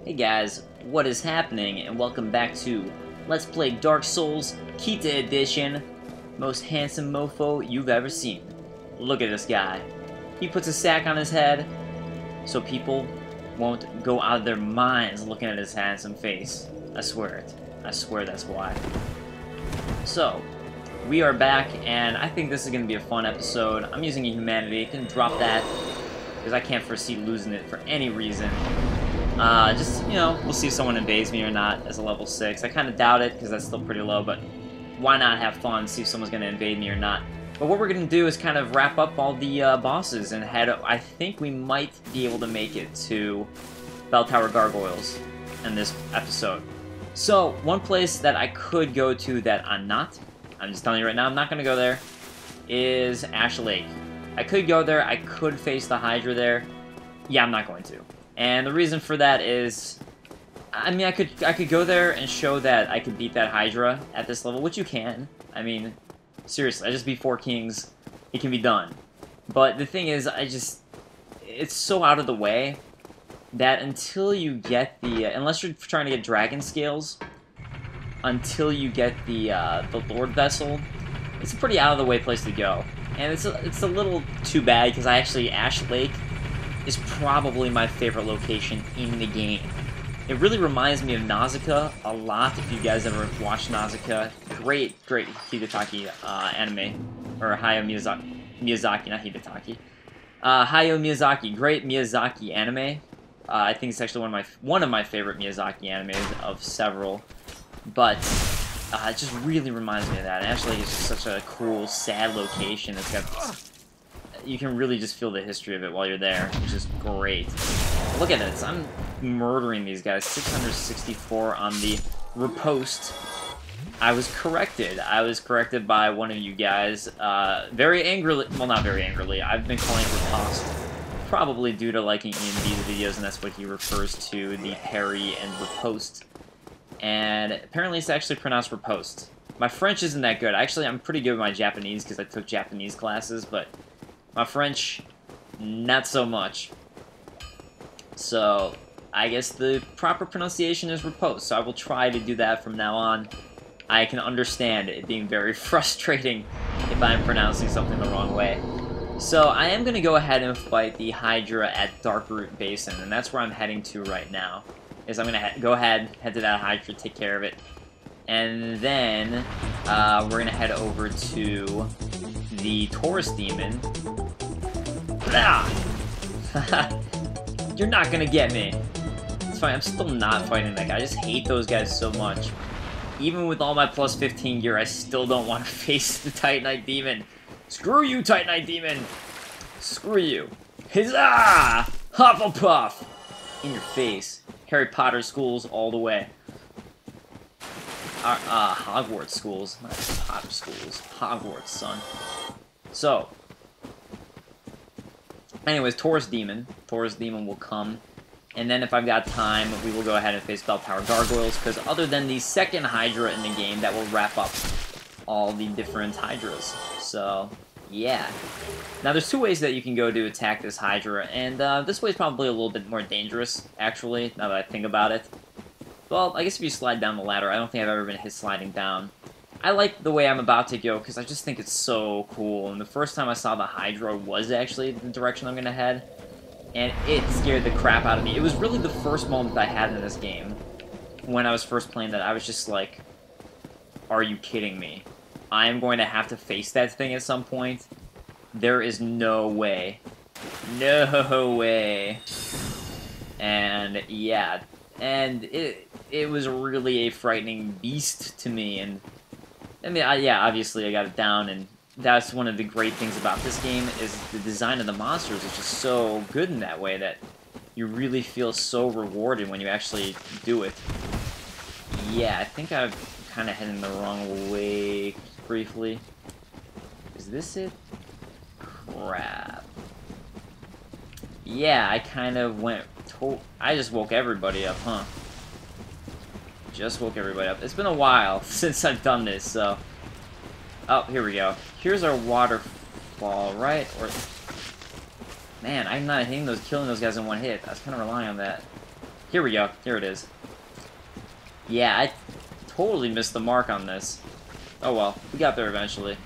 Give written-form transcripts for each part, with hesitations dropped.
Hey guys, what is happening, and welcome back to Let's Play Dark Souls Kita Edition. Most handsome mofo you've ever seen. Look at this guy. He puts a sack on his head so people won't go out of their minds looking at his handsome face. I swear it. I swear that's why. So, we are back, and I think this is going to be a fun episode. I'm using a humanity. I can drop that because I can't foresee losing it for any reason. Just, you know, we'll see if someone invades me or not as a level 6. I kind of doubt it, because that's still pretty low, but why not have fun, see if someone's going to invade me or not. But what we're going to do is kind of wrap up all the bosses and head up. I think we might be able to make it to Belltower Gargoyles in this episode. So, one place that I could go to that I'm just telling you right now, I'm not going to go there, is Ash Lake. I could go there, I could face the Hydra there. Yeah, I'm not going to. And the reason for that is, I mean, I could go there and show that I could beat that Hydra at this level, which you can. I mean, seriously, I just beat 4 kings. It can be done. But the thing is, it's so out of the way that until you get the, unless you're trying to get dragon scales, until you get the Lord Vessel, it's a pretty out of the way place to go. And it's a little too bad, because Ash Lake is probably my favorite location in the game. It really reminds me of Nausicaa a lot, if you guys ever watched Nausicaa. Great Hidetaki anime. Or Hayao Miyazaki, not Hidetaki. Hayao Miyazaki, great Miyazaki anime. I think it's actually one of my favorite Miyazaki animes of several. But it just really reminds me of that. And actually, it's just such a cool, sad location. It's got... You can really just feel the history of it while you're there, which is great. Look at this, I'm murdering these guys. 664 on the riposte. I was corrected by one of you guys, very angrily, well, not very angrily, I've been calling it riposte, probably due to liking Ian B's videos, and that's what he refers to, the parry and riposte. And apparently it's actually pronounced riposte. My French isn't that good. Actually, I'm pretty good with my Japanese, because I took Japanese classes, but my French, not so much. So, I guess the proper pronunciation is riposte, so I will try to do that from now on. I can understand it being very frustrating if I'm pronouncing something the wrong way. So, I am going to go ahead and fight the Hydra at Darkroot Basin, and that's where I'm heading to right now. Is I'm going to go ahead, head to that Hydra, take care of it. And then, we're going to head over to the Taurus Demon. You're not gonna get me. It's fine, I'm still not fighting that guy. I just hate those guys so much. Even with all my plus 15 gear, I still don't want to face the Titanite Demon. Screw you, Titanite Demon! Screw you. Huzzah! Hufflepuff! In your face. Harry Potter schools all the way. Hogwarts schools. Not Potter schools. Hogwarts, son. So, anyways, Taurus Demon. Taurus Demon will come. And then if I've got time, we will go ahead and face Belltower Gargoyles, because other than the second Hydra in the game, that will wrap up all the different Hydras. So, yeah. Now, there's 2 ways that you can go to attack this Hydra, and this way is probably a little bit more dangerous, actually, now that I think about it. Well, I guess if you slide down the ladder, I don't think I've ever been hit sliding down. I like the way I'm about to go, because I just think it's so cool, and the first time I saw the Hydra was actually the direction I'm going to head, and it scared the crap out of me. It was really the first moment I had in this game, when I was first playing that, I was just like, are you kidding me? I am going to have to face that thing at some point? There is no way. No way. And, yeah, and it was really a frightening beast to me, and I mean, yeah, obviously I got it down, and that's one of the great things about this game, is the design of the monsters is just so good in that way that you really feel so rewarded when you actually do it. Yeah, I think I'm kind of heading the wrong way briefly. Is this it? Crap. Yeah, I kind of went... I just woke everybody up, huh? Just woke everybody up. It's been a while since I've done this, so... Oh, here we go. Here's our waterfall, right? Or... Man, I'm not hitting killing those guys in one hit. I was kind of relying on that. Here we go. Here it is. Yeah, I totally missed the mark on this. Oh well, we got there eventually.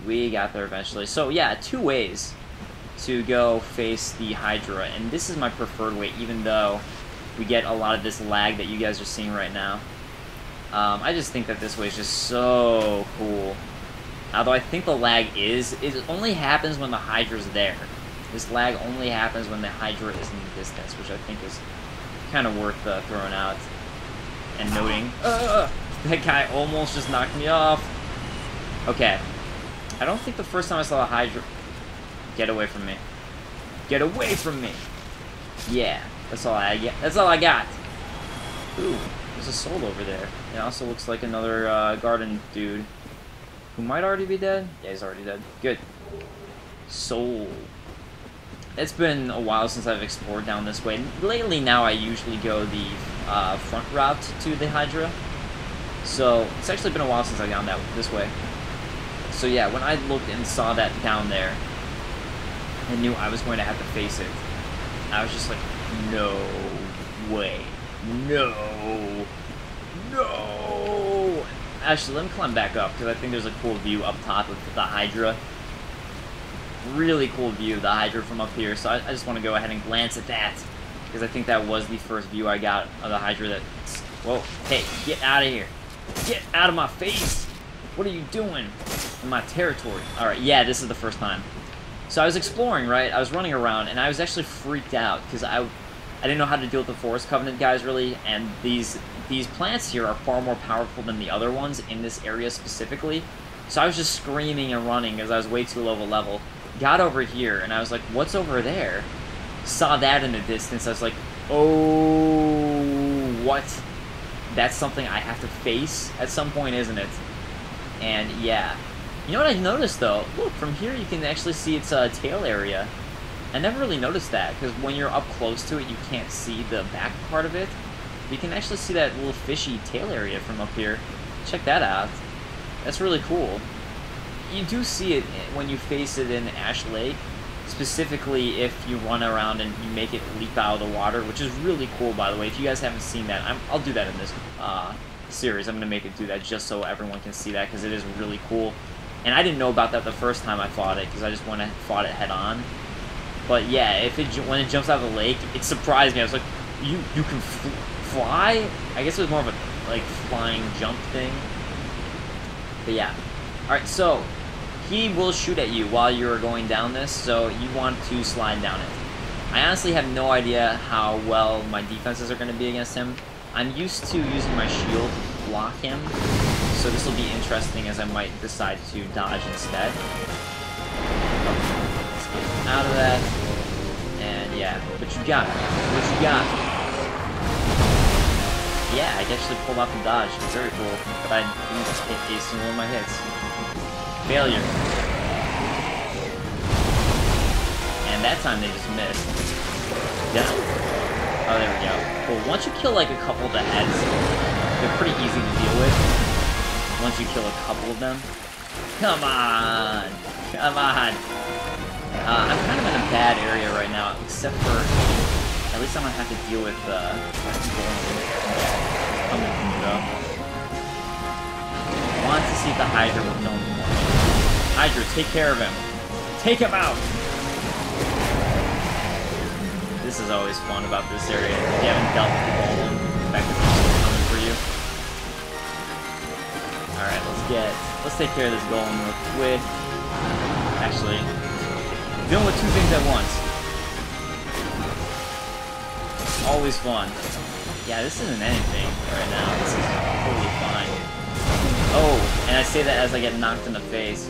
We got there eventually. So yeah, 2 ways to go face the Hydra, and this is my preferred way, even though we get a lot of this lag that you guys are seeing right now. I just think that this way is just so cool. Although I think the lag it only happens when the Hydra's there. This lag only happens when the Hydra is in the distance, which I think is kind of worth throwing out and noting. That guy almost just knocked me off. Okay. I don't think the first time I saw a Hydra... Get away from me. Get away from me! Yeah, that's all I get. That's all I got! Ooh, there's a soul over there. It also looks like another garden dude. Who might already be dead? Yeah, he's already dead. Good. Soul. It's been a while since I've explored down this way. Lately now I usually go the front route to the Hydra. So, it's actually been a while since I've gone this way. So yeah, when I looked and saw that down there, I knew I was going to have to face it. I was just like, no way. No. No. Actually, let me climb back up, because I think there's a cool view up top of the Hydra. Really cool view of the Hydra from up here, so I just want to go ahead and glance at that, because I think that was the first view I got of the Hydra that... Whoa, hey, get out of here. Get out of my face. What are you doing in my territory? Alright, yeah, this is the first time. So I was exploring, right? I was running around, and I was actually freaked out, because I didn't know how to deal with the Forest Covenant guys, really, and these plants here are far more powerful than the other ones in this area specifically. So I was just screaming and running, because I was way too low of a level. Got over here, and I was like, what's over there? Saw that in the distance, I was like, oh, what? That's something I have to face at some point, isn't it? And yeah. You know what I noticed, though? Look, from here you can actually see its tail area. I never really noticed that, because when you're up close to it, you can't see the back part of it. You can actually see that little fishy tail area from up here. Check that out. That's really cool. You do see it when you face it in Ash Lake, specifically if you run around and you make it leap out of the water, which is really cool, by the way. If you guys haven't seen that, I'll do that in this series. I'm going to make it do that just so everyone can see that, because it is really cool. And I didn't know about that the first time I fought it, because I just went and fought it head on. But yeah, when it jumps out of the lake, it surprised me. I was like, you can fly? I guess it was more of a like flying jump thing. But yeah. Alright, so he will shoot at you while you're going down this, so you want to slide down it. I honestly have no idea how well my defenses are going to be against him. I'm used to using my shield to block him, so this will be interesting as I might decide to dodge instead. Let's get out of that. And yeah, what you got? What you got? Yeah, I actually pulled off the dodge. It's very cool. But I didn't hit a single one of my hits. Failure. And that time they just missed. Done. Oh, there we go. Cool. Once you kill like a couple of the heads, they're pretty easy to deal with. Once you kill a couple of them. Come on! Come on! I'm kind of in a bad area right now, except for... At least I'm going to have to deal with coming from you, though. I want to see if the Hydra will kill him more. Hydra, take care of him. Take him out! This is always fun about this area. If you haven't dealt with the golem, the fact that they're still coming for you. Alright, let's take care of this golem real quick. Actually, dealing with 2 things at once. Always fun. Yeah, this isn't anything right now. This is totally fine. Oh, and I say that as I get knocked in the face.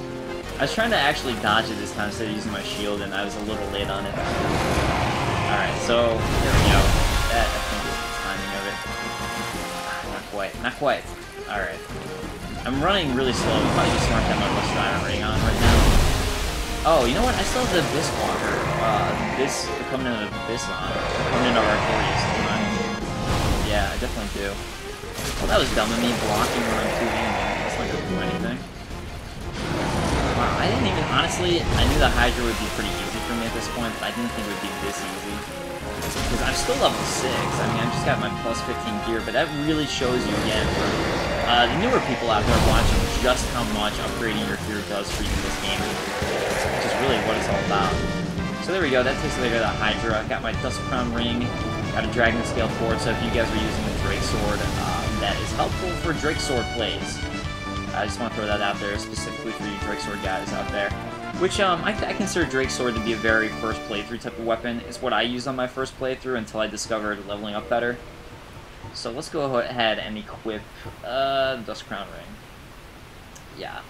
I was trying to actually dodge it this time instead of using my shield, and I was a little late on it. Alright, so, there we go. That, I think, is the timing of it. Not quite. Not quite. Alright. I'm running really slow. Probably just smart to have my West Rider ring on right now. Oh, you know what? I still have the Abyss Walker. The Covenant of Abyss on. Covenant of Artorias on. Yeah, I definitely do. Well, that was dumb of me blocking when I'm 2-handed. That's not gonna do anything. Wow, I didn't even... Honestly, I knew the Hydra would be pretty easy for me at this point, but I didn't think it would be this easy. because I'm still level 6. I mean, I just got my plus 15 gear, but that really shows you again for the newer people out there watching just how much upgrading your gear does for you in this game, which is really what it's all about. So there we go, that takes me to the Hydra. Got my Dust Crown Ring, got a Dragon Scale Forward, so if you guys are using the Drake Sword, that is helpful for Drake Sword plays. I just want to throw that out there specifically for you Drake Sword guys out there. Which, I consider Drake Sword to be a very first playthrough type of weapon. It's what I used on my first playthrough until I discovered leveling up better. So let's go ahead and equip Dust Crown Ring. Yeah,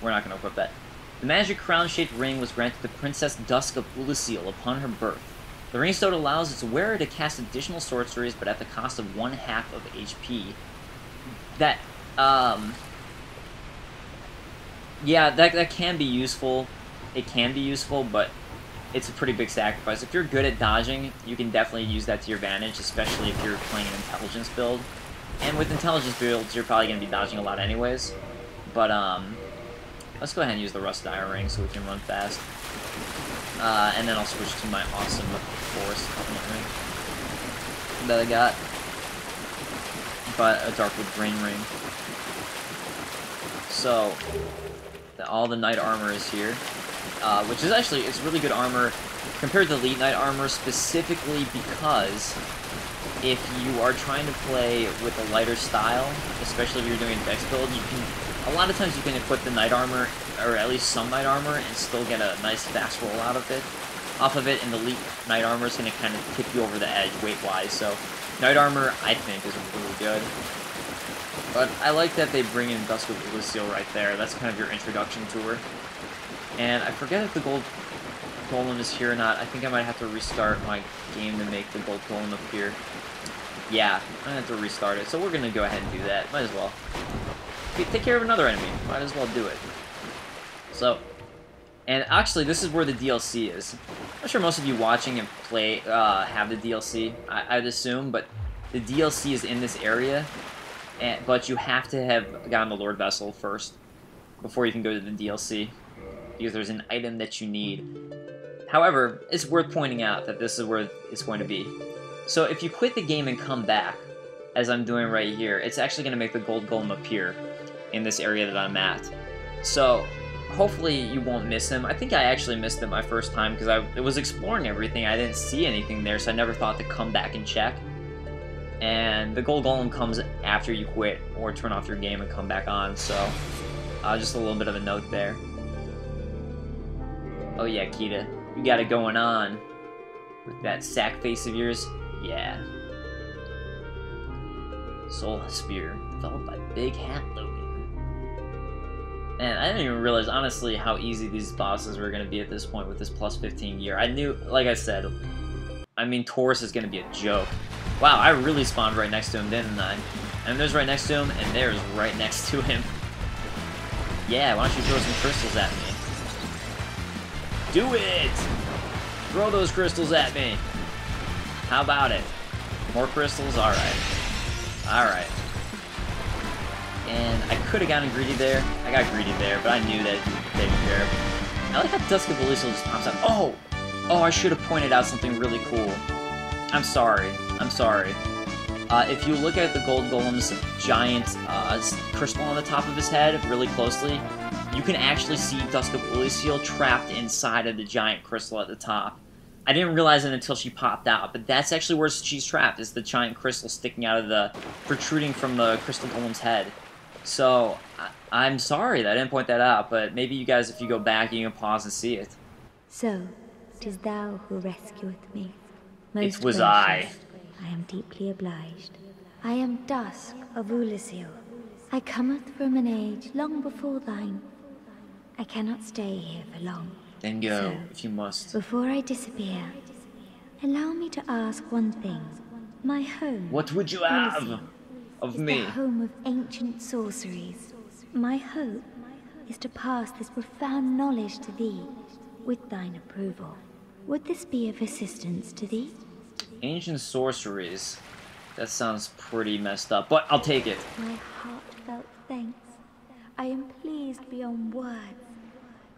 we're not going to equip that. The magic crown-shaped ring was granted to Princess Dusk of Ulasil upon her birth. The ring stone allows its wearer to cast additional sorceries, but at the cost of 1/2 of HP. That, yeah, that can be useful. It can be useful, but it's a pretty big sacrifice. If you're good at dodging, you can definitely use that to your advantage, especially if you're playing an intelligence build. And with intelligence builds, you're probably going to be dodging a lot anyways. But, let's go ahead and use the Rust Dire Ring so we can run fast. And then I'll switch to my awesome Forest Covenant Ring that I got. But a Darkwood Brain Ring. So, all the Knight Armor is here. Which is actually, it's really good armor compared to Elite Knight Armor, specifically because if you are trying to play with a lighter style, especially if you're doing a Dex build, you can, a lot of times you can equip the Knight Armor, or at least some Knight Armor, and still get a nice fast roll out of it, and the Elite Knight Armor is going to kind of tip you over the edge weight-wise, so Knight Armor, I think, is really good. But I like that they bring in Dusk of Ulasil right there. That's kind of your introduction to her. And I forget if the Gold Golem is here or not. I think I might have to restart my game to make the Gold Golem appear. Yeah, I'm going to have to restart it. So we're going to go ahead and do that. Might as well. Take care of another enemy. Might as well do it. So, and actually, this is where the DLC is. I'm sure most of you watching and play have the DLC, I'd assume, but the DLC is in this area. But you have to have gotten the Lord Vessel first before you can go to the DLC, because there's an item that you need. However, it's worth pointing out that this is where it's going to be. So if you quit the game and come back, as I'm doing right here, it's actually going to make the Gold Golem appear in this area that I'm at. So hopefully you won't miss him. I think I actually missed him my first time because I was exploring everything. I didn't see anything there, so I never thought to come back and check. And the Gold Golem comes after you quit or turn off your game and come back on, so just a little bit of a note there. Oh yeah, Kita, you got it going on with that sack face of yours. Yeah. Soul Spear, developed by Big Hat Logan. And I didn't even realize, honestly, how easy these bosses were going to be at this point with this plus 15 gear. I knew, like I said, I mean, Taurus is going to be a joke. Wow, I really spawned right next to him, didn't I? And there's right next to him, and there's right next to him. Yeah, why don't you throw some crystals at me? Do it! Throw those crystals at me. How about it? More crystals? Alright. Alright. And I could have gotten greedy there. I got greedy there, but I knew that they'd care. I like how Dusk of Ulasil just pops out. Oh! Oh, I should have pointed out something really cool. I'm sorry. I'm sorry. If you look at the Gold Golem's giant crystal on the top of his head really closely, you can actually see Dusk of Ulasil trapped inside of the giant crystal at the top. I didn't realize it until she popped out, but that's actually where she's trapped, is the giant crystal sticking out of the, protruding from the Crystal Golem's head. So, I'm sorry that I didn't point that out, but maybe you guys, if you go back, you can pause and see it. So, 'tis thou who rescueth me. It was I. I am deeply obliged. I am Dusk of Ulasil. I cometh from an age long before thine. I cannot stay here for long. Then go, So, if you must. Before I disappear, allow me to ask one thing. My home, What would you have of is me? the home of ancient sorceries. My hope is to pass this profound knowledge to thee, with thine approval. Would this be of assistance to thee? Ancient sorceries. That sounds pretty messed up, but I'll take it. My heartfelt thanks. I am pleased beyond words.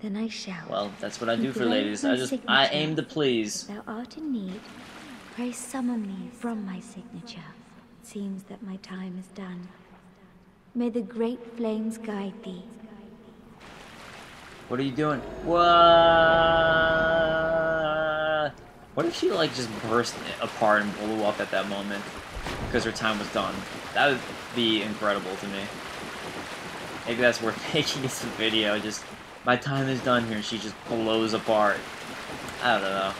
Then I shall. Well, that's what I do for Engrave ladies. my I signature. aim to please. If thou art in need, Pray summon me from my signature. It seems that my time is done. May the great flames guide thee. What are you doing? What? What if she, like, just burst apart and blew up at that moment because her time was done? That would be incredible to me. Maybe that's worth making this video. Just, my time is done here, and she just blows apart. I don't know.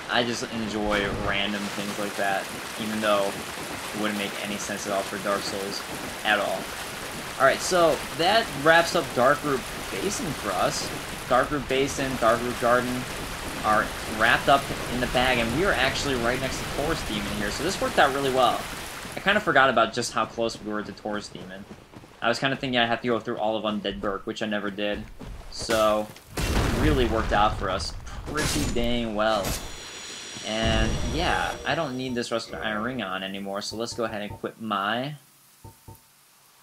I just enjoy random things like that, even though it wouldn't make any sense at all for Dark Souls. At all. Alright, so that wraps up Darkroot Basin for us. Darkroot Basin, Darkroot Garden are wrapped up in the bag, and we are actually right next to Taurus Demon here, so this worked out really well. I kind of forgot about just how close we were to Taurus Demon. I was kind of thinking I'd have to go through all of Undead Burg, which I never did. So, it really worked out for us pretty dang well. And, yeah, I don't need this Rusted Iron Ring on anymore, so let's go ahead and equip my...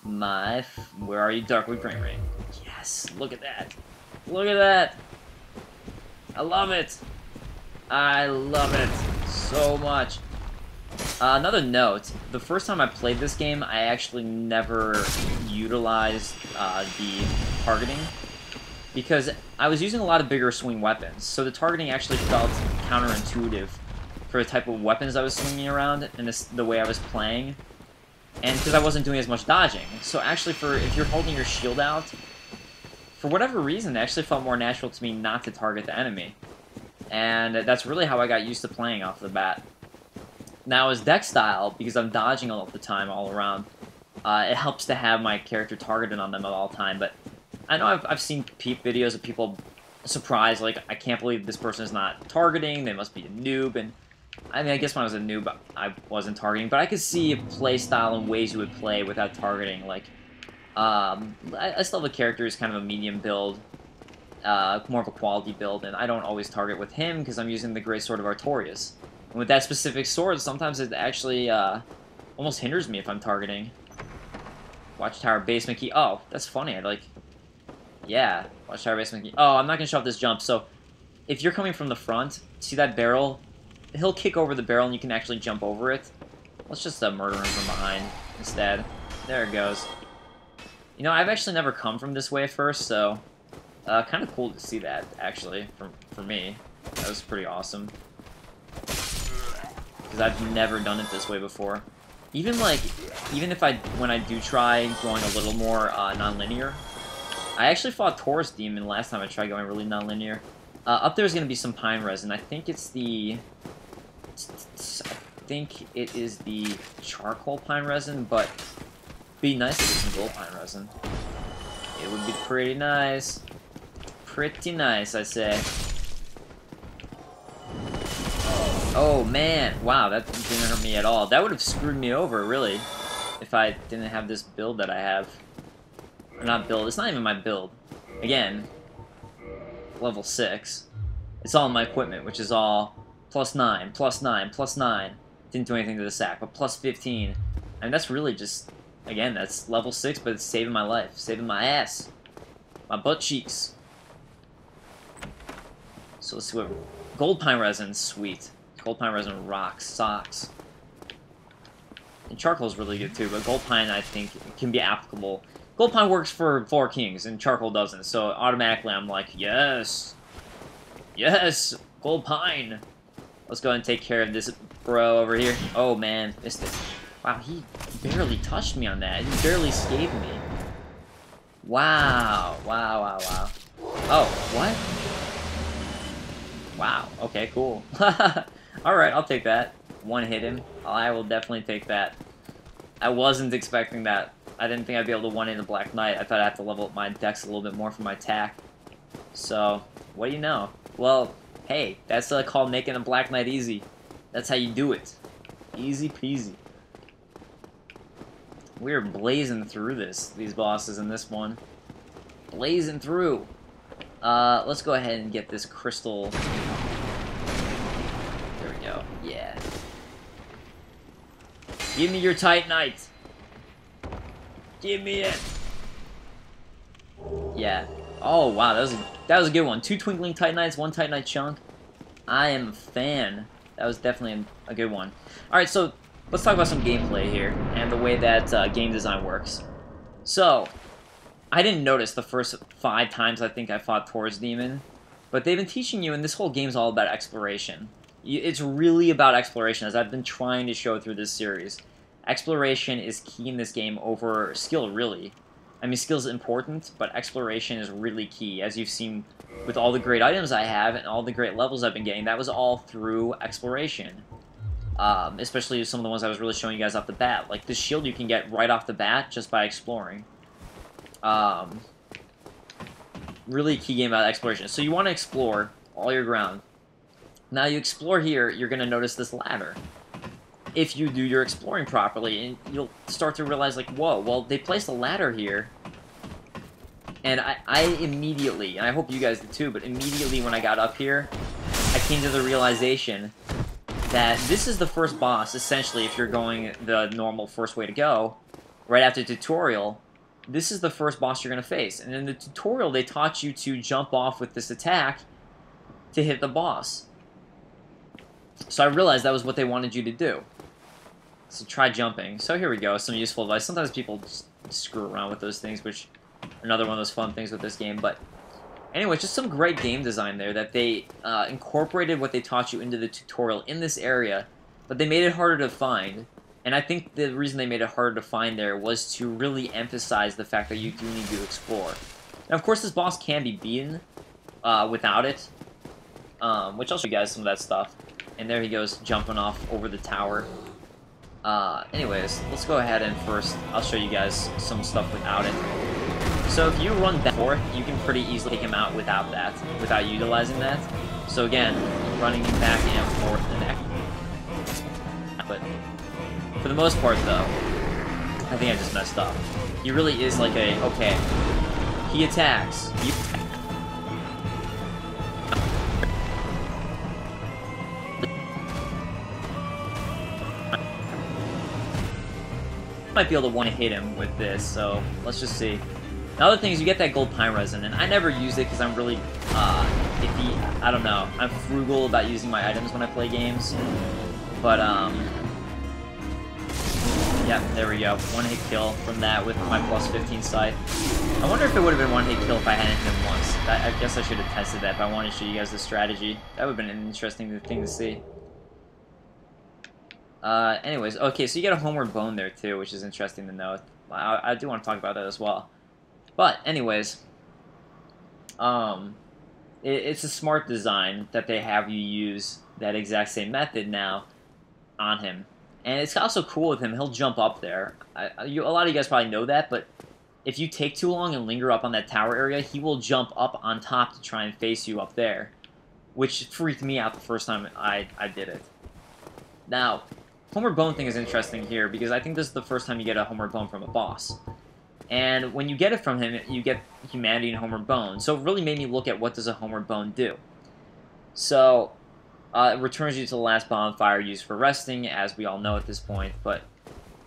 where are you, Darkroot Ring? Yes, look at that. Look at that. I love it. I love it so much. Another note, the first time I played this game, I actually never utilized the targeting, because I was using a lot of bigger swing weapons, so the targeting actually felt counterintuitive for the type of weapons I was swinging around and the way I was playing. And because I wasn't doing as much dodging. So actually, if you're holding your shield out, for whatever reason, it actually felt more natural to me not to target the enemy. And that's really how I got used to playing off the bat. Now, as deck style, because I'm dodging all the time, all around, it helps to have my character targeted on them at all time. But I know I've seen videos of people surprised, like, I can't believe this person is not targeting, they must be a noob, and I mean, I guess when I was a noob, I wasn't targeting, but I could see play style and ways you would play without targeting. Like, I still have a character who's kind of a medium build, more of a quality build, and I don't always target with him because I'm using the Great Sword of Artorias. And with that specific sword, sometimes it actually almost hinders me if I'm targeting. Watchtower Basement Key. Oh, that's funny. Yeah, Watchtower Basement Key. Oh, I'm not going to show off this jump. So, if you're coming from the front, see that barrel? He'll kick over the barrel and you can actually jump over it. Let's just murder him from behind instead. There it goes. You know, I've actually never come from this way at first, so kind of cool to see that, actually, for me. That was pretty awesome. Because I've never done it this way before. Even when I do try going a little more non-linear, I actually fought Taurus Demon last time I tried going really non-linear. Up there's going to be some pine resin. I think it's the... I think it is the charcoal pine resin, but it'd be nice to get some gold pine resin. It would be pretty nice. Pretty nice, I say. Oh, man. Wow, that didn't hurt me at all. That would have screwed me over, really, if I didn't have this build that I have. Or not build. It's not even my build. Again, level 6. It's all my equipment, which is all +9, +9, +9. Didn't do anything to the sack, but +15. I mean, that's really just, again, that's level 6, but it's saving my life. Saving my ass. My butt cheeks. So let's see what... Gold pine resin, sweet. Gold pine resin rocks, socks. And charcoal is really good too, but gold pine, I think, can be applicable. Gold pine works for 4 kings, and charcoal doesn't, so automatically I'm like, yes! Yes! Gold pine! Let's go ahead and take care of this bro over here. Oh man, missed it. Wow, he barely touched me on that. He barely scathed me. Wow. Wow, wow, wow. Oh, what? Wow, okay, cool. Alright, I'll take that. One hit him. I will definitely take that. I wasn't expecting that. I didn't think I'd be able to one-hit a Black Knight. I thought I'd have to level up my dex a little bit more for my attack. So, what do you know? Well, hey, that's called making a Black Knight easy. That's how you do it. Easy peasy. We're blazing through these bosses in this one. Blazing through. Let's go ahead and get this crystal. There we go. Yeah. Give me your Titanite. Give me it. Yeah. Oh wow, that was a good one. 2 twinkling Titanites, 1 Titanite chunk. I am a fan. That was definitely a good one. Alright, so let's talk about some gameplay here, and the way that game design works. So, I didn't notice the first 5 times I think I fought Taurus Demon, but they've been teaching you, and this whole game's all about exploration. It's really about exploration, as I've been trying to show through this series. Exploration is key in this game over skill, really. I mean, skill's important, but exploration is really key, as you've seen with all the great items I have and all the great levels I've been getting. That was all through exploration. Especially some of the ones I was really showing you guys off the bat. Like, this shield you can get right off the bat just by exploring. Really key game about exploration. So you want to explore all your ground. Now you explore here, you're going to notice this ladder. If you do your exploring properly, and you'll start to realize, like, whoa, well, they placed a ladder here. And I immediately, and I hope you guys did too, but immediately when I got up here, I came to the realization that this is the first boss, essentially, if you're going the normal first way to go, right after the tutorial. This is the first boss you're going to face. And in the tutorial, they taught you to jump off with this attack to hit the boss. So I realized that was what they wanted you to do. So try jumping. So here we go, some useful advice. Sometimes people just screw around with those things, which are another one of those fun things with this game. But anyway, just some great game design there, that they incorporated what they taught you into the tutorial in this area, but they made it harder to find. And I think the reason they made it harder to find there was to really emphasize the fact that you do need to explore. Now, of course, this boss can be beaten without it, which I'll show you guys some of that stuff. And there he goes, jumping off over the tower. Anyways, let's go ahead and first, I'll show you guys some stuff without it. So if you run back and forth, you can pretty easily take him out without that, without utilizing that. So again, running back and forth and but for the most part, though, I think I just messed up. He really is like a, okay, he attacks. Might be able to one-hit him with this, so let's just see. The other thing is you get that gold pine resin, and I never use it because I'm really iffy. I don't know. I'm frugal about using my items when I play games. But, yeah, there we go. One-hit kill from that with my plus 15 sight. I wonder if it would have been one-hit kill if I hadn't hit him once. I guess I should have tested that if I wanted to show you guys the strategy. That would have been an interesting thing to see. Anyways, okay, so you get a homeward bone there too, which is interesting to note. I do want to talk about that as well. But, anyways, it's a smart design that they have you use that exact same method now on him. And it's also cool with him, he'll jump up there. A lot of you guys probably know that, but if you take too long and linger up on that tower area, he will jump up on top to try and face you up there. Which freaked me out the first time I did it. Now, homeward bone thing is interesting here, because I think this is the first time you get a homeward bone from a boss. And when you get it from him, you get humanity and homeward bone. So it really made me look at what does a homeward bone do. So, it returns you to the last bonfire used for resting, as we all know at this point. But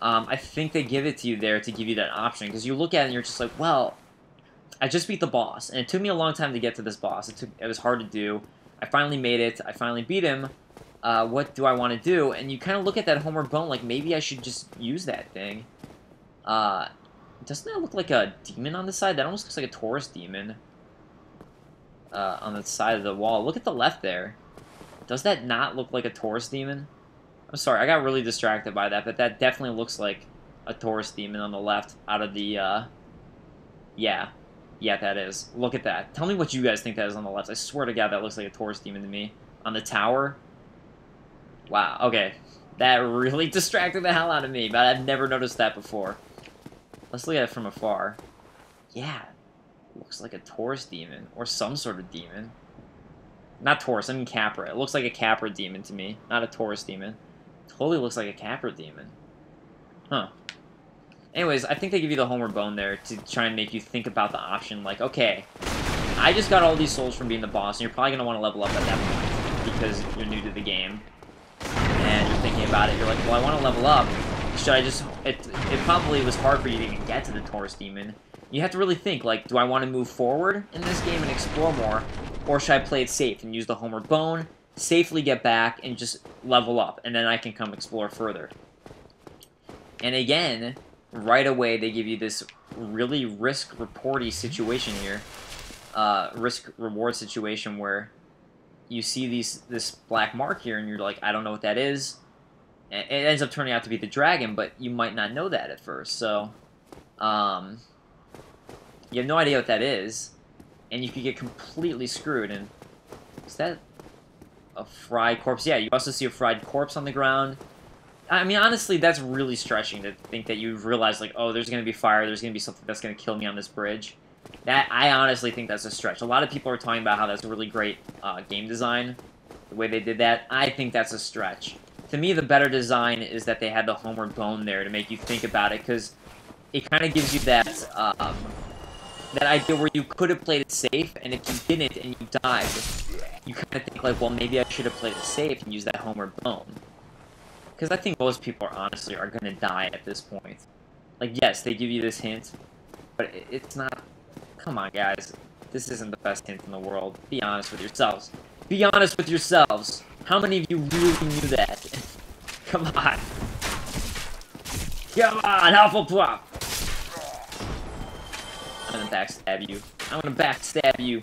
I think they give it to you there to give you that option, because you look at it and you're just like, well, I just beat the boss. And it took me a long time to get to this boss. It was hard to do. I finally made it. I finally beat him. What do I want to do? And you kind of look at that homeward bone like, maybe I should just use that thing. Doesn't that look like a demon on the side? That almost looks like a Taurus Demon on the side of the wall. Look at the left there. Does that not look like a Taurus Demon? I'm sorry, I got really distracted by that, but that definitely looks like a Taurus Demon on the left out of the, yeah, that is. Look at that. Tell me what you guys think that is on the left. I swear to God, that looks like a Taurus Demon to me. On the tower? Wow, okay. That really distracted the hell out of me, but I've never noticed that before. Let's look at it from afar. Yeah, looks like a Taurus Demon, or some sort of demon. Not Taurus, I mean Capra. It looks like a Capra Demon to me, not a Taurus Demon. Totally looks like a Capra Demon. Huh. Anyways, I think they give you the homeward bone there to try and make you think about the option, like, okay, I just got all these souls from being the boss, and you're probably going to want to level up at that point, because you're new to the game. And you're thinking about it, you're like, well, I want to level up. Should I just... It probably was hard for you to even get to the Taurus Demon. You have to really think, like, do I want to move forward in this game and explore more? Or should I play it safe and use the homeward bone, safely get back and just level up, and then I can come explore further. And again, right away they give you this really risk-reporty situation here, risk-reward situation where you see this black mark here, and you're like, I don't know what that is. And it ends up turning out to be the dragon, but you might not know that at first. So, you have no idea what that is, and you could get completely screwed. And is that a fried corpse? Yeah, you also see a fried corpse on the ground. I mean, honestly, that's really stretching to think that you realize, like, oh, there's going to be fire, there's going to be something that's going to kill me on this bridge. I honestly think that's a stretch. A lot of people are talking about how that's really great game design, the way they did that. I think that's a stretch. To me, the better design is that they had the homeward bone there to make you think about it, because it kind of gives you that that idea where you could have played it safe, and if you didn't and you died, you kind of think, like, well, maybe I should have played it safe and used that homeward bone. Because I think most people honestly are going to die at this point. Like, yes, they give you this hint, but it's not... Come on, guys. This isn't the best hint in the world. Be honest with yourselves. Be honest with yourselves. How many of you really knew that? Come on. Come on, Hufflepuff! I'm gonna backstab you. I'm gonna backstab you.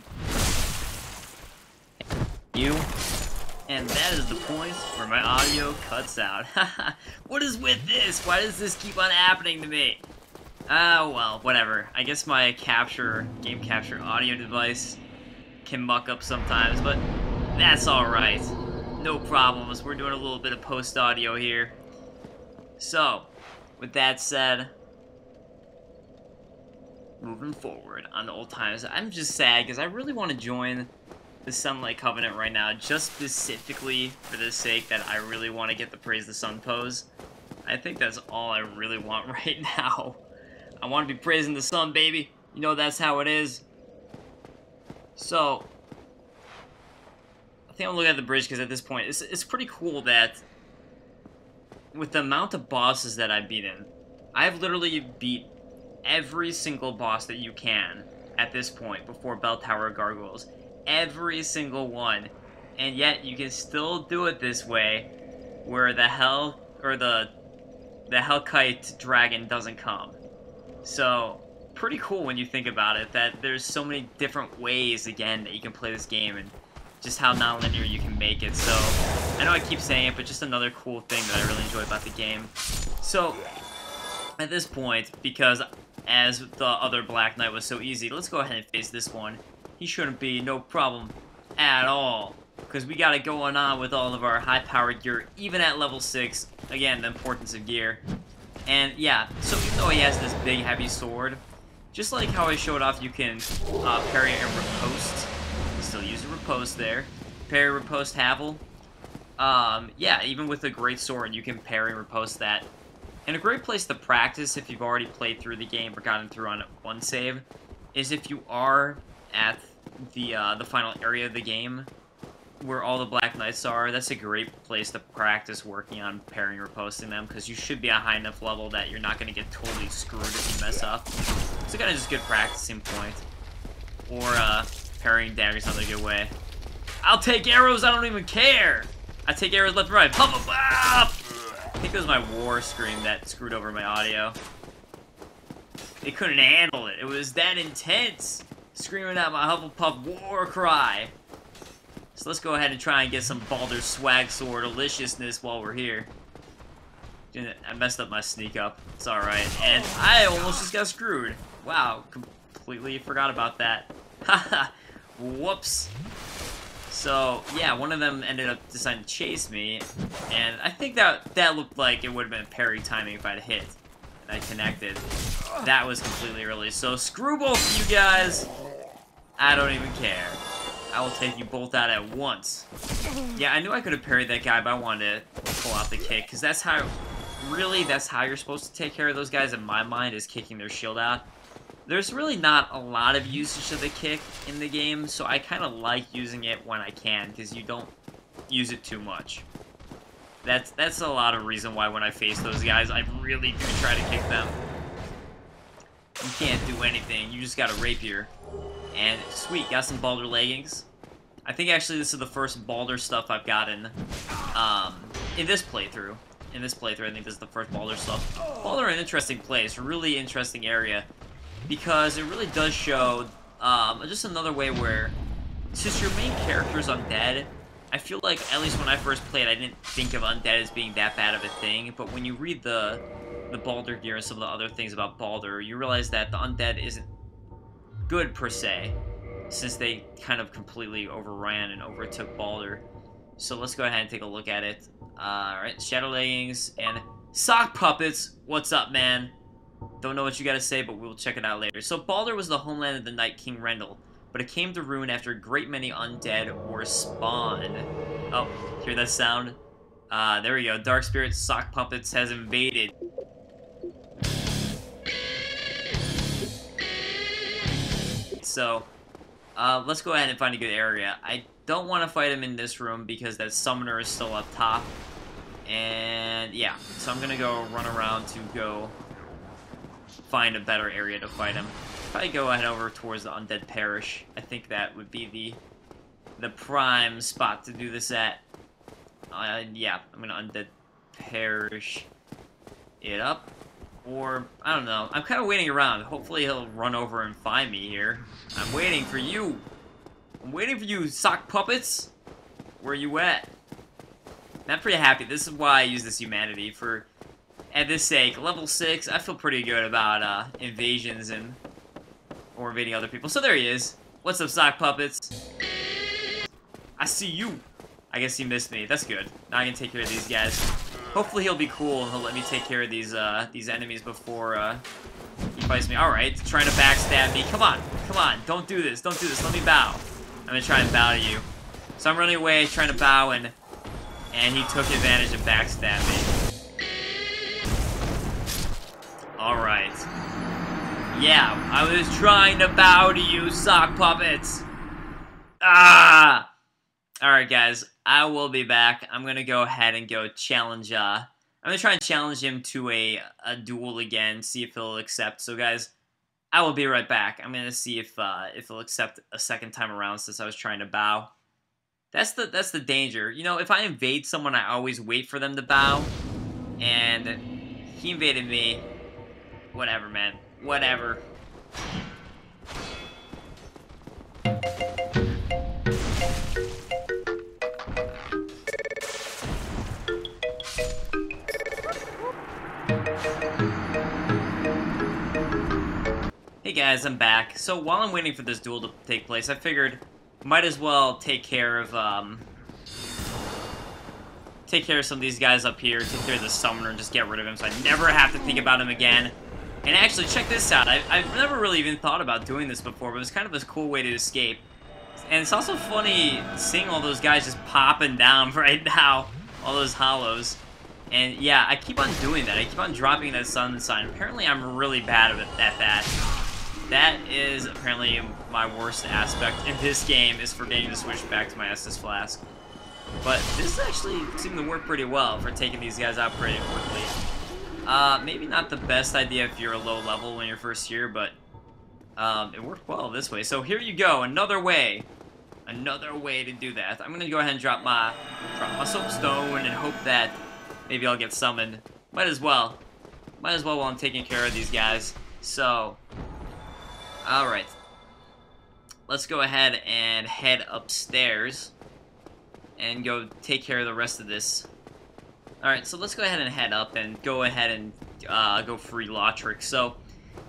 You. And that is the point where my audio cuts out. What is with this? Why does this keep on happening to me? Well, whatever. I guess my game capture audio device can muck up sometimes, but that's alright. No problems. We're doing a little bit of post-audio here. So, with that said, moving forward on the old times, I'm just sad because I really want to join the Sunlight Covenant right now, just specifically for the sake that I really want to get the Praise the Sun pose. I think that's all I really want right now. I want to be praising the sun, baby. You know that's how it is. So, I think I'm looking at the bridge because at this point, it's pretty cool that with the amount of bosses that I've beaten, I've literally beat every single boss that you can at this point before Belltower Gargoyles. Every single one. And yet, you can still do it this way, where the Hellkite dragon doesn't come. So, pretty cool when you think about it, that there's so many different ways, again, that you can play this game, and just how non-linear you can make it. So, I know I keep saying it, but just another cool thing that I really enjoy about the game. So, at this point, because as the other Black Knight was so easy, let's go ahead and face this one. He shouldn't be no problem at all, because we got it going on with all of our high-powered gear, even at level 6. Again, the importance of gear. And yeah, so even though he has this big heavy sword, just like how I showed off, you can parry and riposte. Still use a riposte there. Parry, riposte, Havel. Yeah, even with a great sword, you can parry and riposte that. And a great place to practice if you've already played through the game or gotten through on one save is if you are at the final area of the game where all the Black Knights are. That's a great place to practice working on parrying or riposting them, because you should be a high enough level that you're not going to get totally screwed if you mess up. It's kind of just a good practicing point. Or parrying daggers another good way. I'll take arrows, I don't even care! I take arrows left and right. Pop, pop, pop! I think it was my war scream that screwed over my audio. It couldn't handle it. It was that intense. Screaming out my Hufflepuff war cry. So let's go ahead and try and get some Baldur's Swag Sword deliciousness while we're here. I messed up my sneak up. It's alright. And I almost just got screwed. Wow, completely forgot about that. Haha. Whoops. So, yeah, one of them ended up deciding to chase me. And I think that looked like it would have been parry timing if I'd hit. And I connected. That was completely early. So screw both of you guys. I don't even care. I will take you both out at once. Yeah, I knew I could have parried that guy, but I wanted to pull out the kick, because that's how, really, that's how you're supposed to take care of those guys in my mind, is kicking their shield out. There's really not a lot of usage of the kick in the game, so I kind of like using it when I can, because you don't use it too much. That's a lot of reason why when I face those guys, I really do try to kick them. You can't do anything, you just got a rapier. And sweet, got some Baldur leggings. I think actually this is the first Baldur stuff I've gotten in this playthrough. I think this is the first Baldur stuff. Baldur, an interesting place, really interesting area, because it really does show just another way where, since your main character is undead, I feel like, at least when I first played, I didn't think of undead as being that bad of a thing, but when you read the Baldur gear and some of the other things about Baldur, you realize that the undead isn't good per se, since they kind of completely overran and overtook Baldur. So let's go ahead and take a look at it. Alright, Shadow Leggings and Sock Puppets. What's up, man? Don't know what you gotta say, but we'll check it out later. So Baldur was the homeland of the Night King Rendel, but it came to ruin after a great many undead were spawned. Oh, hear that sound? There we go. Dark Spirit Sock Puppets has invaded. So, let's go ahead and find a good area. I don't want to fight him in this room because that summoner is still up top. And, yeah. So I'm gonna go run around to go find a better area to fight him. Probably go ahead over towards the Undead Parish. I think that would be the prime spot to do this at. Yeah, I'm gonna Undead Parish it up. Or, I don't know. I'm kind of waiting around. Hopefully he'll run over and find me here. I'm waiting for you. I'm waiting for you, Sock Puppets. Where you at? I'm pretty happy. This is why I use this humanity. For, at this sake, level 6, I feel pretty good about invasions and or invading other people. So there he is. What's up, Sock Puppets? I see you. I guess he missed me. That's good. Now I can take care of these guys. Hopefully he'll be cool and he'll let me take care of these enemies before he fights me. Alright, trying to backstab me. Come on, don't do this, let me bow. I'm gonna try and bow to you. So I'm running away, trying to bow, and he took advantage and backstabbed me. Alright. Yeah, I was trying to bow to you, Sock Puppets. Ah! Alright, guys, I will be back. I'm gonna go ahead and go challenge, I'm gonna try and challenge him to a duel again, see if he'll accept. So, guys, I will be right back. I'm gonna see if he'll accept a second time around since I was trying to bow. That's the danger. You know, if I invade someone, I always wait for them to bow. And he invaded me. Whatever, man. Whatever. Hey guys, I'm back. So while I'm waiting for this duel to take place, I figured might as well take care of some of these guys up here, take care of the summoner, and just get rid of him so I never have to think about him again. And actually, check this out. I've never really even thought about doing this before, but it's kind of a cool way to escape. And it's also funny seeing all those guys just popping down right now, all those hollows. And yeah, I keep on doing that. I keep on dropping that sun sign. Apparently, I'm really bad at that. That is apparently my worst aspect in this game, is forgetting to switch back to my Estus Flask. But this actually seemed to work pretty well for taking these guys out pretty quickly. Maybe not the best idea if you're a low level when you're first here, but it worked well this way. So here you go, another way to do that. I'm gonna go ahead and drop my soapstone and hope that maybe I'll get summoned. Might as well while I'm taking care of these guys. So, alright. Let's go ahead and head upstairs and go take care of the rest of this. Alright, so let's go ahead and head up and go ahead and go free Lautrec. So,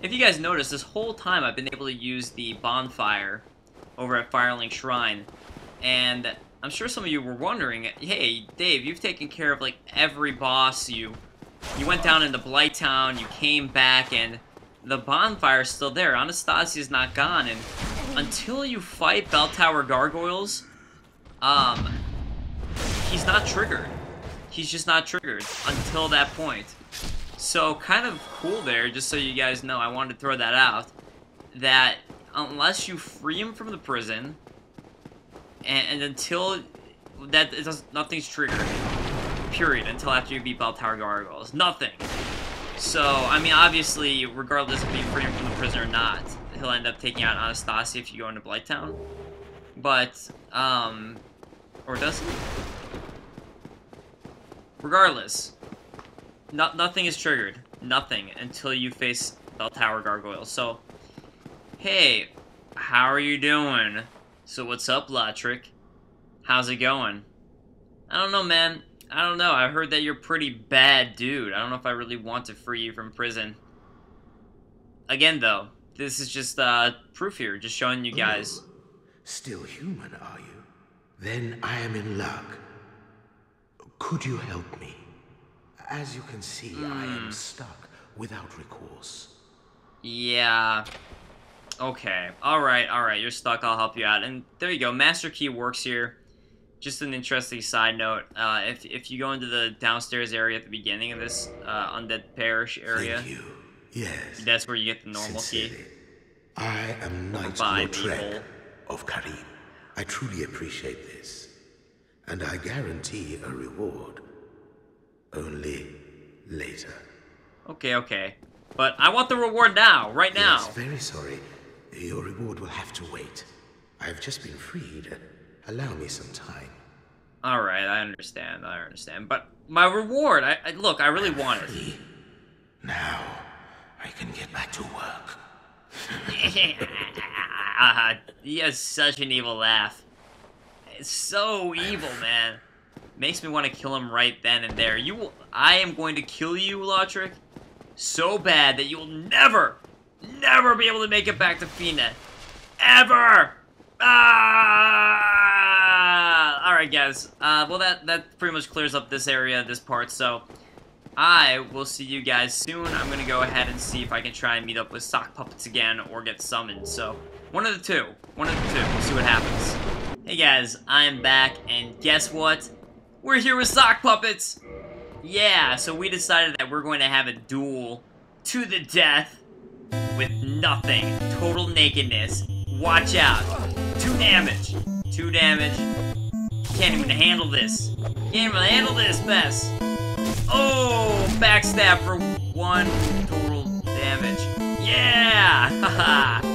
if you guys notice, this whole time I've been able to use the bonfire over at Firelink Shrine. And I'm sure some of you were wondering, hey, Dave, you've taken care of, like, every boss. You went down into Blighttown, you came back, and the bonfire's still there. Anastasia's not gone, and until you fight Belltower Gargoyles, he's not triggered. He's just not triggered until that point. So, kind of cool there, just so you guys know, I wanted to throw that out, that unless you free him from the prison, and until that, nothing's triggered, period, until after you beat Belltower Gargoyles. Nothing. So, I mean, obviously, regardless of being free from the prison or not, he'll end up taking out Anastasia if you go into Blighttown. But, or does he? Regardless, nothing is triggered. Nothing until you face Belltower Gargoyle. So, hey, how are you doing? So what's up, Lotric? How's it going? I don't know, man. I don't know. I heard that you're a pretty bad dude. I don't know if I really want to free you from prison. Again, though, this is just proof here, just showing you guys. Oh, still human, are you? Then I am in luck. Could you help me? As you can see, I am stuck without recourse. Yeah. Okay. Alright, you're stuck. I'll help you out. And there you go. Master Key works here. Just an interesting side note. If you go into the downstairs area at the beginning of this Undead Parish area. Thank you. Yes. That's where you get the normal key. I am Knight Lautrec of Karim. I truly appreciate this. And I guarantee a reward. Only later. Okay. But I want the reward now, right now. Yes, very sorry. Your reward will have to wait. I've just been freed. Allow me some time. Alright, I understand. But my reward, look, I really want it. Now, I can get back to work. He has such an evil laugh. It's so evil, man. Makes me want to kill him right then and there. I am going to kill you, Lotric, so bad that you will never be able to make it back to Fina. Ever! Alright, guys. Well, that pretty much clears up this area, this part, so I will see you guys soon. I'm gonna go ahead and see if I can try and meet up with sock puppets again or get summoned, so one of the two. We'll see what happens. Hey guys, I am back, and guess what? We're here with sock puppets! Yeah, so we decided that we're going to have a duel to the death with nothing. Total nakedness. Watch out. 2 damage. Can't even handle this. Bess. Oh, backstab for 1 total damage. Yeah! Haha.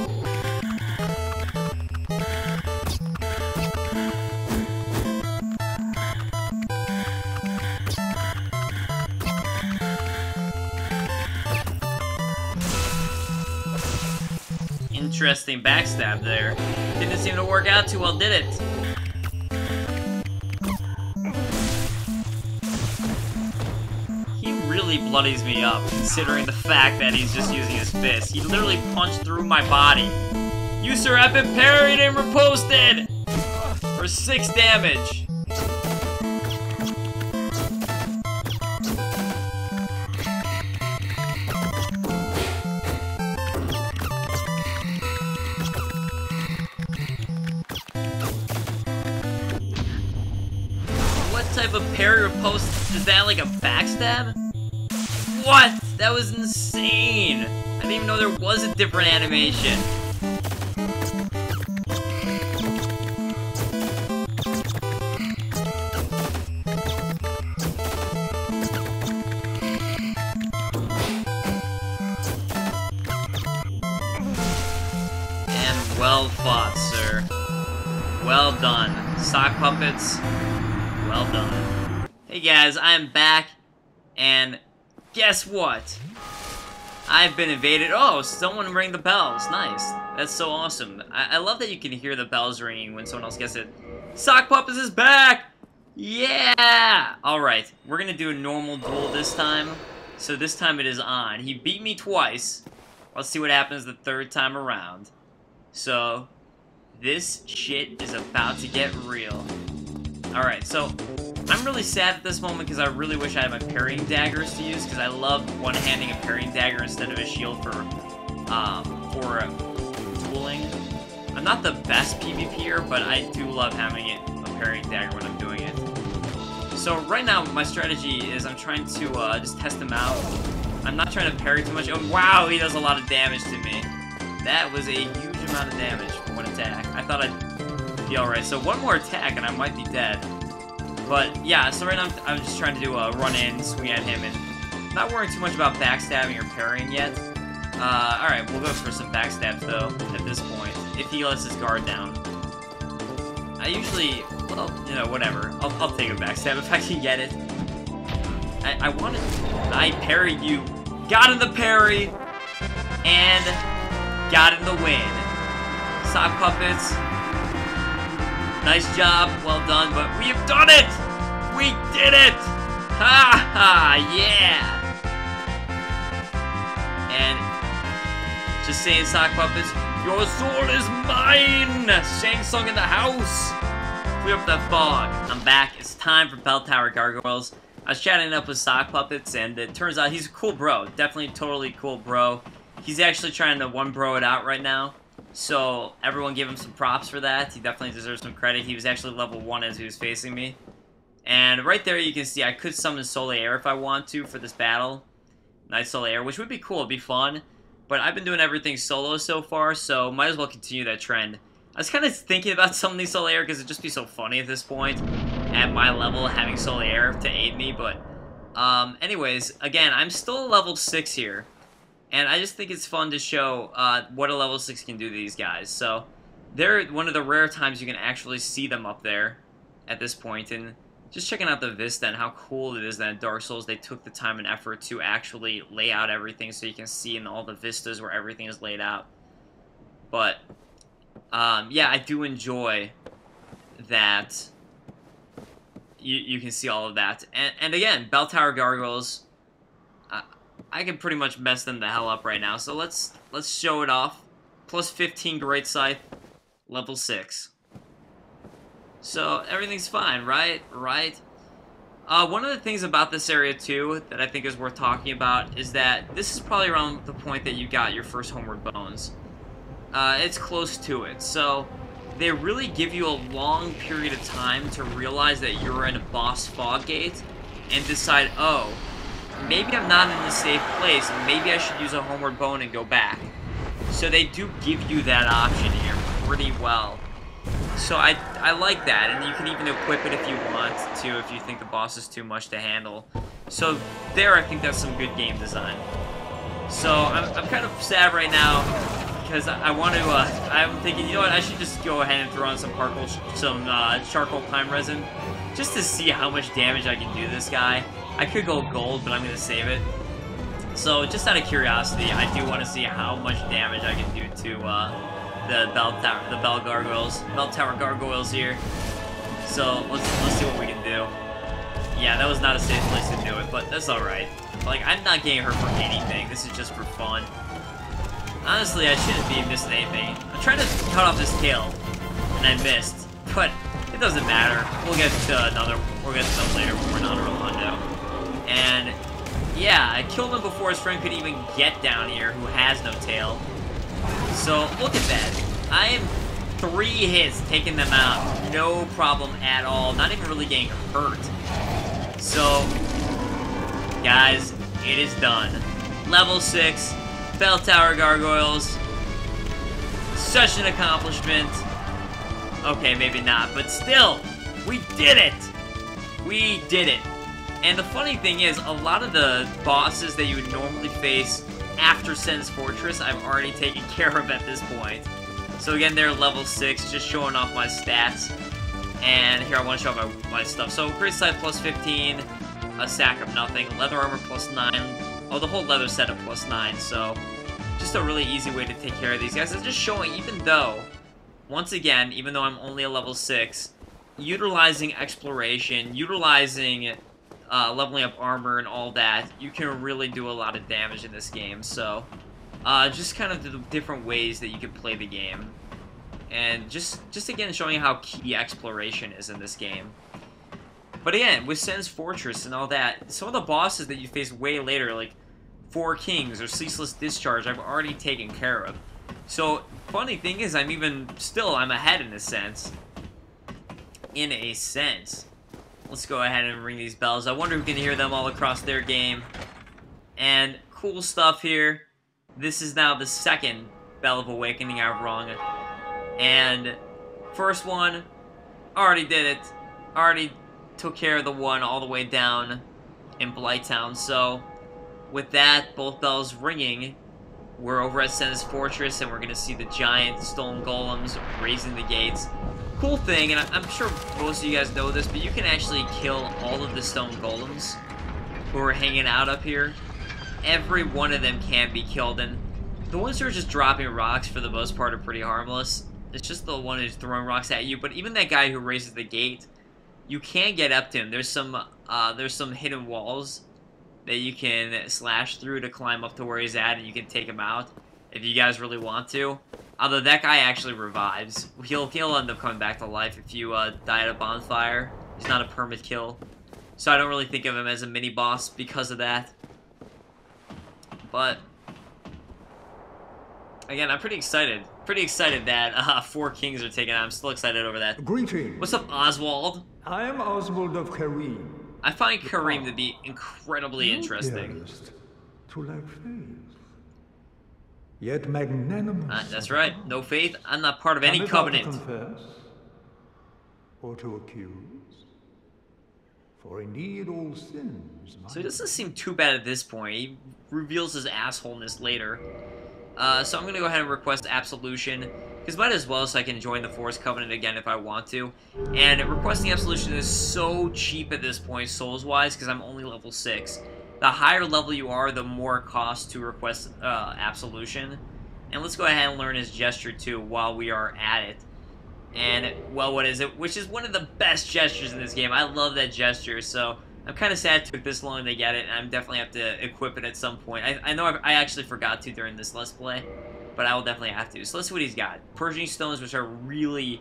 Interesting backstab there. Didn't seem to work out too well, did it? He really bloodies me up, considering the fact that he's just using his fist. He literally punched through my body. You, sir, have been parried and riposted! For 6 damage. Type of parry riposte? Is that like a backstab? What? That was insane! I didn't even know there was a different animation. And well fought, sir. Well done. Sock puppets. Well done. Hey guys, I am back, and guess what? I've been invaded. Oh, someone rang the bells. Nice. That's so awesome. I love that you can hear the bells ringing when someone else gets it. Sock Puppets is back! Yeah! Alright, we're gonna do a normal duel this time. So this time it is on. He beat me twice. Let's see what happens the 3rd time around. So, this shit is about to get real. Alright, so I'm really sad at this moment because I really wish I had my parrying daggers to use, because I love one-handing a parrying dagger instead of a shield for dueling. I'm not the best PvPer, but I do love having a parrying dagger when I'm doing it. So right now, my strategy is I'm trying to just test him out. I'm not trying to parry too much. Oh, wow, he does a lot of damage to me. That was a huge amount of damage for one attack. I thought I'd be alright. So one more attack and I might be dead. But yeah, so right now I'm just trying to do a run in, swing at him, and not worrying too much about backstabbing or parrying yet. Alright, we'll go for some backstabs though, at this point, if he lets his guard down. I usually, well, you know, whatever. I'll take a backstab if I can get it. I wanted, I parried you, got in the parry, and got in the win. Sock puppets, nice job, well done, but we have done it! We did it! Ha ha, yeah! And, just saying, sock puppets, your soul is mine! Shang Tsung in the house! Clear up that fog. I'm back. It's time for Belltower Gargoyles. I was chatting up with sock puppets, and it turns out he's a cool bro. Definitely totally cool bro. He's actually trying to one bro it out right now. So, everyone give him some props for that. He definitely deserves some credit. He was actually level 1 as he was facing me. And right there you can see I could summon Solaire if I want to for this battle. Nice Solaire, which would be cool. It'd be fun. But I've been doing everything solo so far, so might as well continue that trend. I was kind of thinking about summoning Solaire because it'd just be so funny at this point. At my level, having Solaire to aid me, but... anyways, again, I'm still level 6 here. And I just think it's fun to show what a level 6 can do to these guys. So, they're one of the rare times you can actually see them up there at this point. And just checking out the vista and how cool it is that in Dark Souls they took the time and effort to actually lay out everything so you can see in all the vistas where everything is laid out. But, yeah, I do enjoy that you can see all of that. And again, Belltower Gargoyles, I can pretty much mess them the hell up right now. So let's show it off. Plus 15 Great Scythe, level 6. So everything's fine, right? Right? One of the things about this area too that I think is worth talking about is that this is probably around the point that you got your first Homeward Bones. It's close to it. So they really give you a long period of time to realize that you're in a boss fog gate and decide, oh, maybe I'm not in a safe place, and maybe I should use a Homeward Bone and go back. So they do give you that option here pretty well. So I like that, and you can even equip it if you want to, if you think the boss is too much to handle. So there, I think that's some good game design. So I'm kind of sad right now, because I want to, I'm thinking, you know what, I should just go ahead and throw on some charcoal pine resin, just to see how much damage I can do to this guy. I could go gold, but I'm going to save it. So, just out of curiosity, I do want to see how much damage I can do to the Belltower Gargoyles here. So, let's see what we can do. Yeah, that was not a safe place to do it, but that's alright. Like, I'm not getting hurt for anything. This is just for fun. Honestly, I shouldn't be missing anything. I'm trying to cut off his tail, and I missed. But it doesn't matter. We'll get to them later when we're not Orlando. And yeah, I killed him before his friend could even get down here, who has no tail. So look at that. I am 3 hits taking them out, no problem at all. Not even really getting hurt. So, guys, it is done. Level 6, Belltower Gargoyles. Such an accomplishment. Okay, maybe not, but still, we did it! We did it. And the funny thing is, a lot of the bosses that you would normally face after Sen's Fortress, I've already taken care of at this point. So again, they're level 6, just showing off my stats. And here, I want to show off my stuff. So, Great Scythe plus 15, a sack of nothing, leather armor plus 9, oh, the whole leather setup plus 9, so just a really easy way to take care of these guys. It's just showing, even though, once again, even though I'm only a level 6, utilizing exploration, utilizing leveling up armor and all that, you can really do a lot of damage in this game. So, just kind of the different ways that you can play the game. And just again, showing how key exploration is in this game. But again, with Sen's Fortress and all that, some of the bosses that you face way later, like Four Kings or Ceaseless Discharge, I've already taken care of. So, funny thing is, I'm ahead in a sense. In a sense. Let's go ahead and ring these bells. I wonder who can hear them all across their game. And cool stuff here. This is now the second Bell of Awakening I've rung. And first one, already did it. Already took care of the one all the way down in Blighttown. So, with that, both bells ringing, we're over at Sen's Fortress, and we're going to see the giant stone golems raising the gates. Cool thing, and I'm sure most of you guys know this, but you can actually kill all of the stone golems who are hanging out up here. Every one of them can be killed, and the ones who are just dropping rocks for the most part are pretty harmless. It's just the one who's throwing rocks at you, but even that guy who raises the gate, you can get up to him. There's some hidden walls that you can slash through to climb up to where he's at, and you can take him out if you guys really want to. Although that guy actually revives. He'll end up coming back to life if you die at a bonfire. He's not a permit kill. So I don't really think of him as a mini-boss because of that. But again, I'm pretty excited. Pretty excited that 4 kings are taken out. I'm still excited over that. Greetings. What's up, Oswald? I am Oswald of Kareem. I find Kareem to be incredibly interesting. To lack faith, yet magnanimous. That's right. No faith. I'm not part of any covenant. To confess or to accuse. For indeed all sins. So he doesn't seem too bad at this point. He reveals his assholeness later. So I'm going to go ahead and request absolution, because might as well so I can join the Forest Covenant again if I want to. And requesting absolution is so cheap at this point, souls-wise, because I'm only level 6. The higher level you are, the more it costs to request absolution. And let's go ahead and learn his gesture too while we are at it. And, well, what is it? Which is one of the best gestures in this game. I love that gesture, so I'm kind of sad it took this long to get it, and I definitely have to equip it at some point. I know I actually forgot to during this Let's Play, but I will definitely have to. So let's see what he's got. Persian stones, which are really,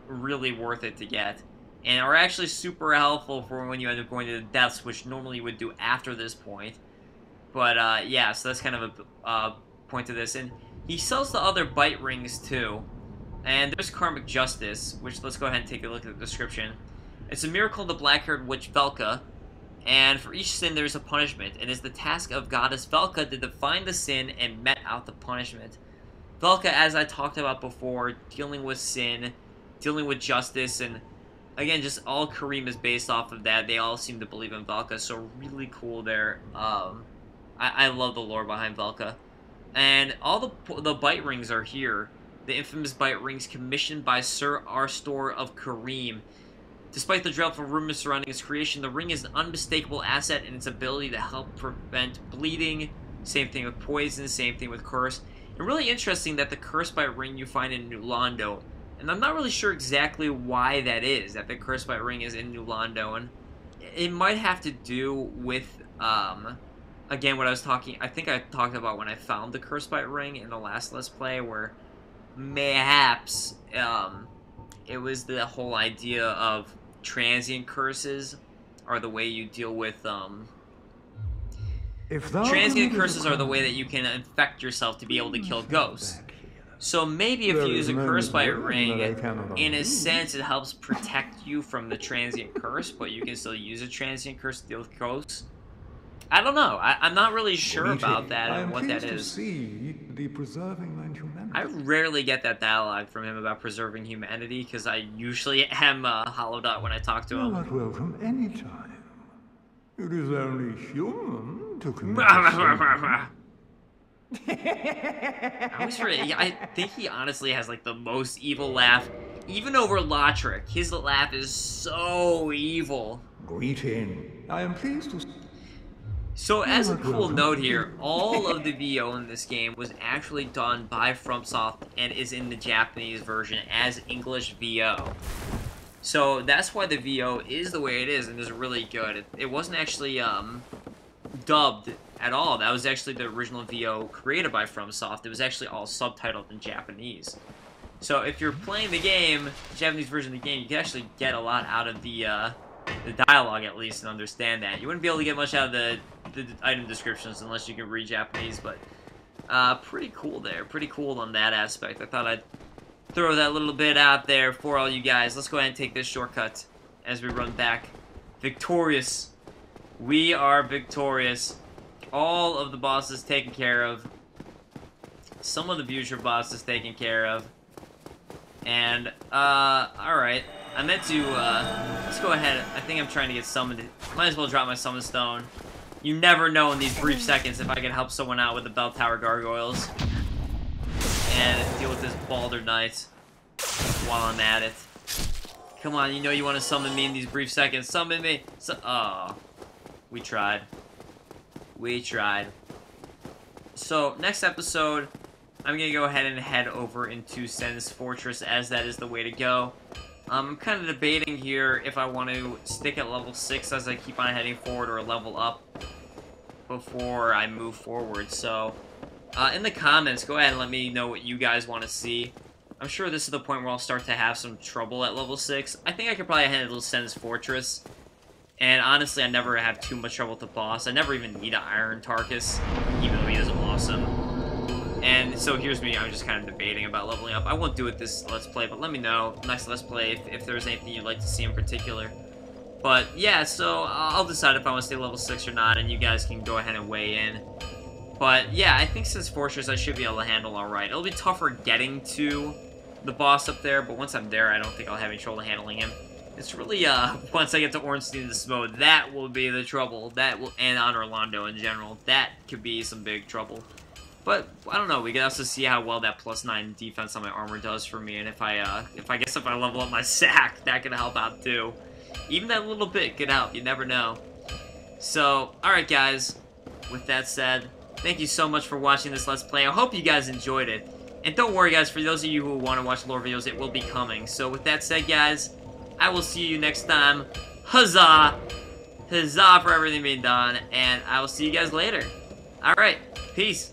really worth it to get, and are actually super helpful for when you end up going to the depths, which normally you would do after this point. But, yeah, so that's kind of a point to this. And he sells the other bite rings, too. And there's Karmic Justice, which let's go ahead and take a look at the description. It's a miracle of the black-haired witch Velka, and for each sin there is a punishment. It is the task of goddess Velka to define the sin and met out the punishment. Velka, as I talked about before, dealing with sin, dealing with justice, and again, just all Kareem is based off of that. They all seem to believe in Velka, so really cool there. I love the lore behind Velka. And all the bite rings are here. The infamous bite rings commissioned by Sir Arstor of Kareem. Despite the dreadful rumors surrounding its creation, the ring is an unmistakable asset in its ability to help prevent bleeding. Same thing with poison, same thing with curse. And really interesting that the curse bite ring you find in New Londo. And I'm not really sure exactly why that is, that the curse bite ring is in New Londo. And it might have to do with, again, what I think I talked about when I found the curse bite ring in the last Let's Play, where mayhaps it was the whole idea of transient curses are the way you deal with transient curses are the way that you can infect yourself to be able to kill ghosts. So maybe if you use a curse bite ring, in a sense it helps protect you from the transient curse, but you can still use a transient curse to deal with ghosts. I don't know. I'm not really sure about that and what that is. I rarely get that dialogue from him about preserving humanity, because I usually am hollowed out when I talk to him. You're not welcome anytime. It is only human to commit I think he honestly has like the most evil laugh, even over Lotric. His laugh is so evil. Greeting. I am pleased to. So as a cool note here, all of the VO in this game was actually done by FromSoft and is in the Japanese version as English VO. So that's why the VO is the way it is and is really good. It wasn't actually dubbed at all. That was actually the original VO created by FromSoft. It was actually all subtitled in Japanese. So if you're playing the game, the Japanese version of the game, you can actually get a lot out of the dialogue at least and understand that. You wouldn't be able to get much out of the item descriptions unless you can read Japanese, but pretty cool there. Pretty cool on that aspect. I thought I'd throw that little bit out there for all you guys. Let's go ahead and take this shortcut as we run back. Victorious. We are victorious. All of the bosses taken care of. Some of the future bosses taken care of. And, alright. I meant to, let's go ahead. I think I'm trying to get summoned. Might as well drop my summon stone. You never know in these brief seconds if I can help someone out with the Belltower Gargoyles. And deal with this Balder Knight while I'm at it. Come on, you know you want to summon me in these brief seconds. Summon me! Oh. We tried. We tried. So, next episode, I'm going to go ahead and head over into Sen's Fortress, as that is the way to go. I'm kind of debating here if I want to stick at level 6 as I keep on heading forward, or level up before I move forward. So, in the comments, go ahead and let me know what you guys want to see. I'm sure this is the point where I'll start to have some trouble at level 6. I think I could probably handle Sen's Fortress. And honestly, I never have too much trouble with the boss. I never even need an Iron Tarkus, even though he is awesome. And so here's me, I'm just kind of debating about leveling up. I won't do it this Let's Play, but let me know next Let's Play if there's anything you'd like to see in particular. But yeah, so I'll decide if I want to stay level 6 or not, and you guys can go ahead and weigh in. But yeah, I think since Fortress I should be able to handle alright. It'll be tougher getting to the boss up there, but once I'm there, I don't think I'll have any trouble handling him. It's really, once I get to Ornstein this mode, that will be the trouble. That will, and on Orlando in general, that could be some big trouble. But, I don't know, we can also see how well that +9 defense on my armor does for me, and if I level up my sack, that could help out too. Even that little bit could help, you never know. So, alright guys, with that said, thank you so much for watching this Let's Play. I hope you guys enjoyed it. And don't worry guys, for those of you who want to watch lore videos, it will be coming. So with that said guys, I will see you next time. Huzzah! Huzzah for everything being done, and I will see you guys later. Alright, peace.